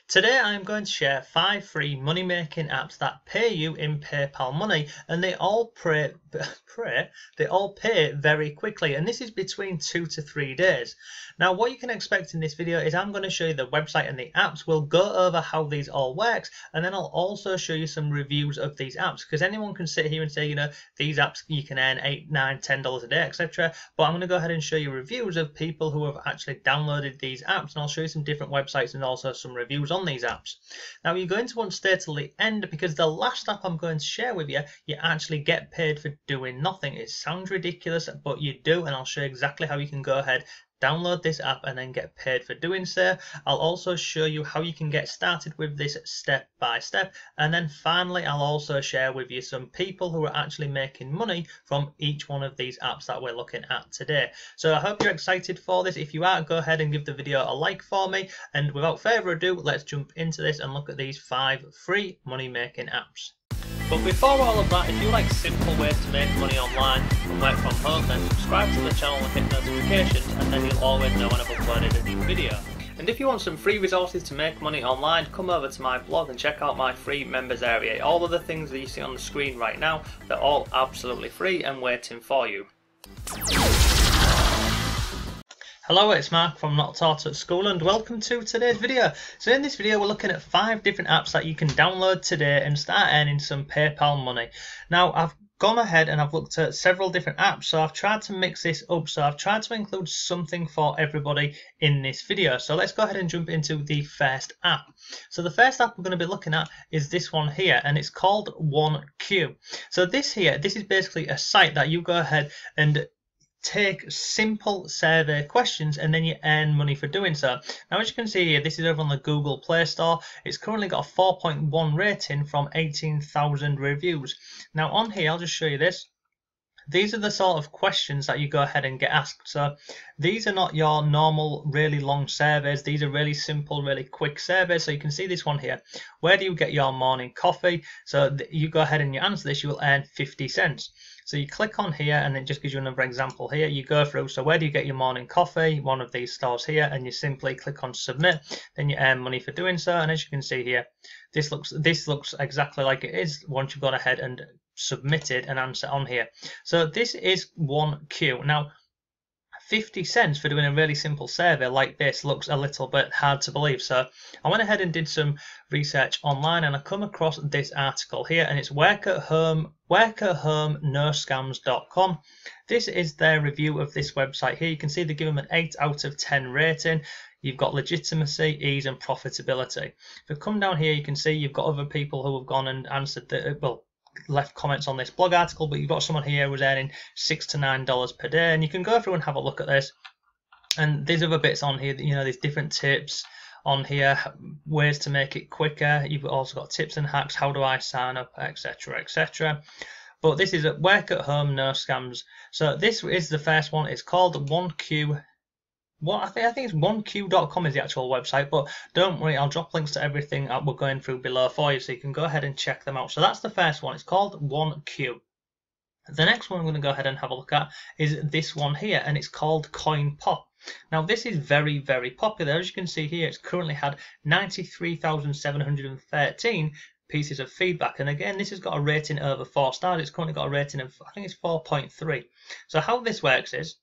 Today I am going to share 5 free money making apps that pay you in PayPal money, and they all pay very quickly, and this is between 2 to 3 days. Now what you can expect in this video is I'm going to show you the website and the apps. We'll go over how these all works, and then I'll also show you some reviews of these apps, because anyone can sit here and say, these apps you can earn $8, $9, $10 a day, etc. But I'm going to go ahead and show you reviews of people who have actually downloaded these apps, and I'll show you some different websites and also some reviews on these apps. Now you're going to want to stay till the end, because the last app I'm going to share with you, you actually get paid for doing nothing. It sounds ridiculous, but you do, and I'll show you exactly how you can go ahead, download this app and then get paid for doing so. I'll also show you how you can get started with this step by step, and then finally I'll also share with you some people who are actually making money from each one of these apps that we're looking at today. So I hope you're excited for this. If you are, go ahead and give the video a like for me, and without further ado, let's jump into this and look at these 5 free money making apps. But before all of that, if you like simple ways to make money online and work from home, then subscribe to the channel and hit notifications, and then you'll always know when I've uploaded a new video. And if you want some free resources to make money online, come over to my blog and check out my free members area. All of the things that you see on the screen right now, they're all absolutely free and waiting for you. Hello, it's Mark from Not Taught at School, and welcome to today's video. So in this video we're looking at 5 different apps that you can download today and start earning some PayPal money. Now I've gone ahead and I've looked at several different apps, so I've tried to mix this up, so I've tried to include something for everybody in this video. So let's go ahead and jump into the first app. So the first app we're going to be looking at is this one here, and it's called 1Q. So this is basically a site that you go ahead and take simple survey questions, and then you earn money for doing so. Now as you can see here, this is over on the Google Play Store. It's currently got a 4.1 rating from 18,000 reviews. Now on here, I'll just show you this. These are the sort of questions that you go ahead and get asked. So these are not your normal really long surveys. These are really simple, really quick surveys. So you can see this one here. Where do you get your morning coffee? So you go ahead and you answer this, you will earn 50 cents. So you click on here, and it just gives you another example here. You go through, so where do you get your morning coffee? One of these stores here, and you simply click on submit. Then you earn money for doing so. And as you can see here, this looks exactly like it is once you've gone ahead and submitted an answer on here. So this is 1Q. Now 50 cents for doing a really simple survey like this looks a little bit hard to believe. So I went ahead and did some research online, and I come across this article here, and it's workathome.com. This is their review of this website here. You can see they give them an 8 out of 10 rating. You've got legitimacy, ease and profitability. If you come down here, you can see you've got other people who have gone and answered left comments on this blog article, but you've got someone here who's earning $6 to $9 per day, and you can go through and have a look at this. And there's other bits on here, there's different tips on here, ways to make it quicker. You've also got tips and hacks, how do I sign up, etc, etc. But this is at Work at Home, No Scams. So this is the first one. It's called 1Q. I think it's 1Q.com is the actual website, but don't worry, I'll drop links to everything that we're going through below for you, so you can go ahead and check them out. So that's the first one. It's called 1Q. The next one I'm going to go ahead and have a look at is this one here, and it's called Coin Pop. Now this is very, very popular. As you can see here, it's currently had 93,713 pieces of feedback, and again this has got a rating over 4 stars. It's currently got a rating of, I think it's 4.3. So how this works is,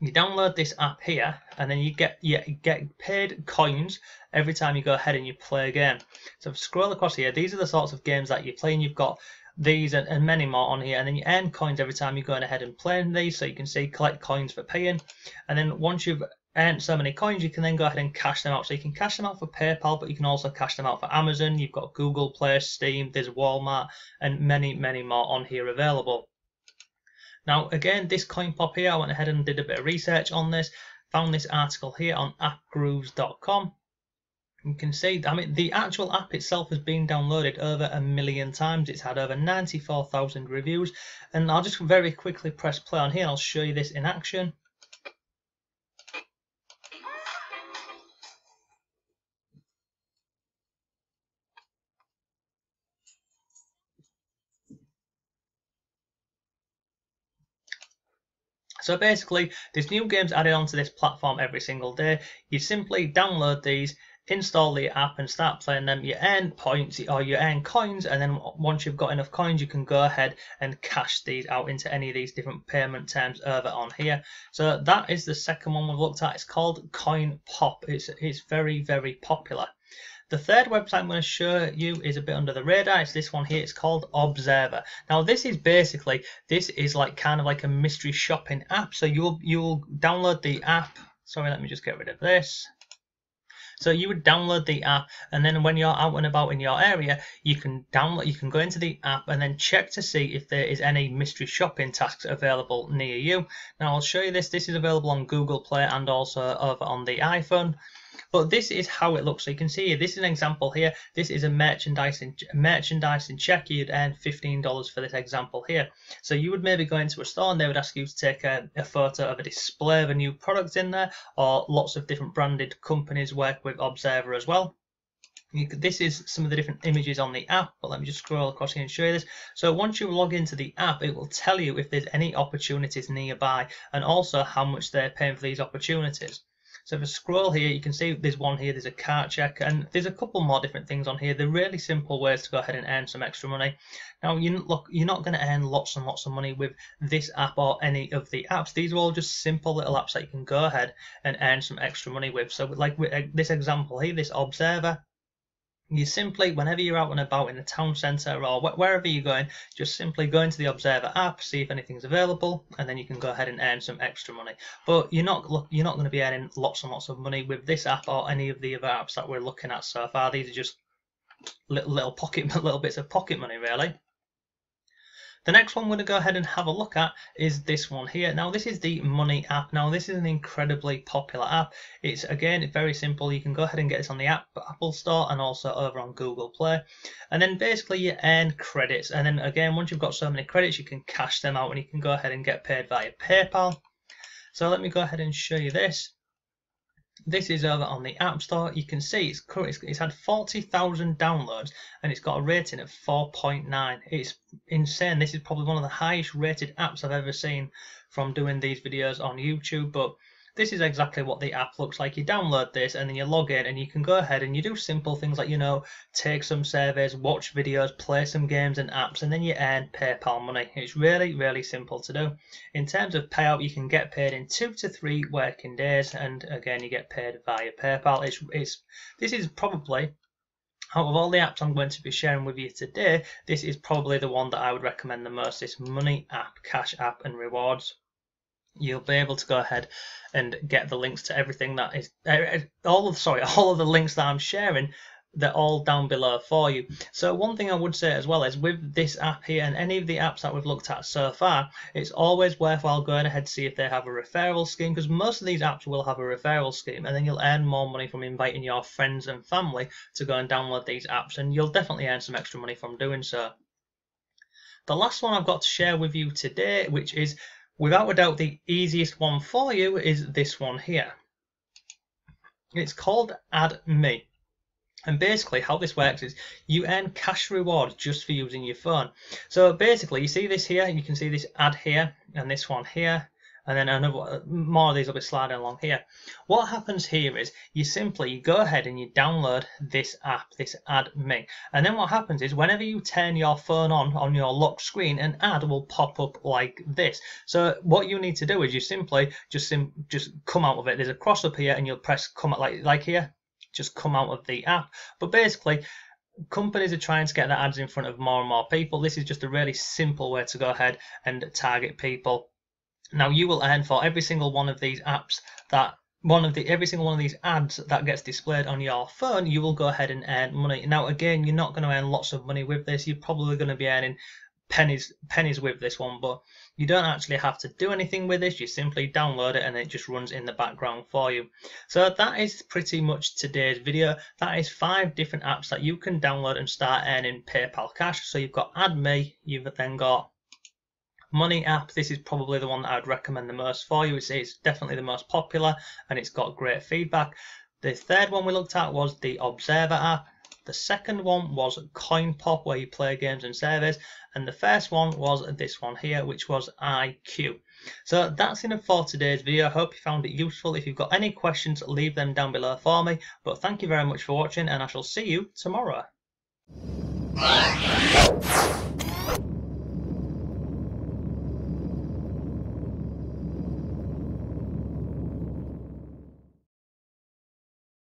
you download this app here, and then you get paid coins every time you go ahead and you play a game. So if you scroll across here, these are the sorts of games that you play, and you've got these and many more on here, and then you earn coins every time you're going ahead and playing these. So you can see collect coins for paying, and then once you've earned so many coins, you can then go ahead and cash them out. So you can cash them out for PayPal, but you can also cash them out for Amazon. You've got Google Play, Steam, there's Walmart, and many more on here available. Now again, this coin pop here, I went ahead and did a bit of research on this, found this article here on appgrooves.com. You can see, I mean, the actual app itself has been downloaded over 1 million times. It's had over 94,000 reviews, and I'll just very quickly press play on here and I'll show you this in action. So basically, there's new games added onto this platform every single day. You simply download these, install the app and start playing them. You earn points or you earn coins, and then once you've got enough coins, you can go ahead and cash these out into any of these different payment terms over on here. So that is the second one we've looked at. It's called Coin Pop. It's very, very popular. The third website I'm going to show you is a bit under the radar. It's this one here. It's called Observer. Now this is like kind of like a mystery shopping app. So you'll download the app. Sorry, let me just get rid of this. So you would download the app, and then when you're out and about in your area, you can go into the app and then check to see if there is any mystery shopping tasks available near you. Now I'll show you this. This is available on Google Play and also over on the iPhone. But this is how it looks. So you can see here, this is an example here. This is a merchandising check. You'd earn $15 for this example here. So you would maybe go into a store and they would ask you to take a photo of a display of a new product in there, or lots of different branded companies work with Observer as well. This is some of the different images on the app, but let me just scroll across here and show you this. So once you log into the app, it will tell you if there's any opportunities nearby and also how much they're paying for these opportunities. So if I scroll here, you can see there's one here, there's a cart check, and there's a couple more different things on here. They're really simple ways to go ahead and earn some extra money. Now, you're not going to earn lots and lots of money with this app or any of the apps. These are all just simple little apps that you can go ahead and earn some extra money with. So like with this example here, this Observer, you simply, whenever you're out and about in the town centre or wherever you're going, just simply go into the Observer app, see if anything's available, and then you can go ahead and earn some extra money. But you're not going to be earning lots and lots of money with this app or any of the other apps that we're looking at so far. These are just little bits of pocket money, really. The next one we're going to go ahead and have a look at is this one here. Now this is the Money app. Now this is an incredibly popular app. It's very simple. You can go ahead and get this on the Apple Store and also over on Google Play. And then basically you earn credits. And then again, once you've got so many credits, you can cash them out and you can go ahead and get paid via PayPal. So let me go ahead and show you this. This is over on the App Store. You can see it's had 40,000 downloads and it's got a rating of 4.9. It's insane. This is probably one of the highest rated apps I've ever seen from doing these videos on YouTube. But this is exactly what the app looks like. You download this and then you log in and you can go ahead and you do simple things like, take some surveys, watch videos, play some games and apps, and then you earn PayPal money. It's really, really simple to do. In terms of payout, you can get paid in 2 to 3 working days, and again, you get paid via PayPal. This is probably, out of all the apps I'm going to be sharing with you today, this is probably the one that I would recommend the most, this Money app, Cash app and Rewards. You'll be able to go ahead and get the links to everything that is all of the links that I'm sharing. They're all down below for you. So one thing I would say as well is with this app here and any of the apps that we've looked at so far, it's always worthwhile going ahead to see if they have a referral scheme, because most of these apps will have a referral scheme, and then you'll earn more money from inviting your friends and family to go and download these apps, and you'll definitely earn some extra money from doing so. The last one I've got to share with you today, which is without a doubt the easiest one for you, is this one here. It's called Add Me. And basically how this works is you earn cash rewards just for using your phone. So basically you see this here, you can see this ad here and this one here, and then another more of these will be sliding along here. What happens here is you go ahead and you download this app, this Add Me, and then what happens is whenever you turn your phone on your locked screen, an ad will pop up like this. So what you need to do is you simply just come out of it. There's a cross up here and you'll press come out like here, just come out of the app. But basically companies are trying to get their ads in front of more and more people. This is just a really simple way to go ahead and target people. Now you will earn for every single one of these apps every single one of these ads that gets displayed on your phone, you will go ahead and earn money. Now again, you're not going to earn lots of money with this. You're probably going to be earning pennies with this one, but you don't actually have to do anything with this. You simply download it and it just runs in the background for you. So that is pretty much today's video. That is 5 different apps that you can download and start earning PayPal cash. So you've got Add Me, you've then got Money app. This is probably the one that I would recommend the most for you. It's definitely the most popular and it's got great feedback. The third one we looked at was the Observer app. The second one was Coin Pop, where you play games and surveys. And the first one was this one here, which was IQ. So that's enough for today's video. I hope you found it useful. If you've got any questions, leave them down below for me. But thank you very much for watching, and I shall see you tomorrow.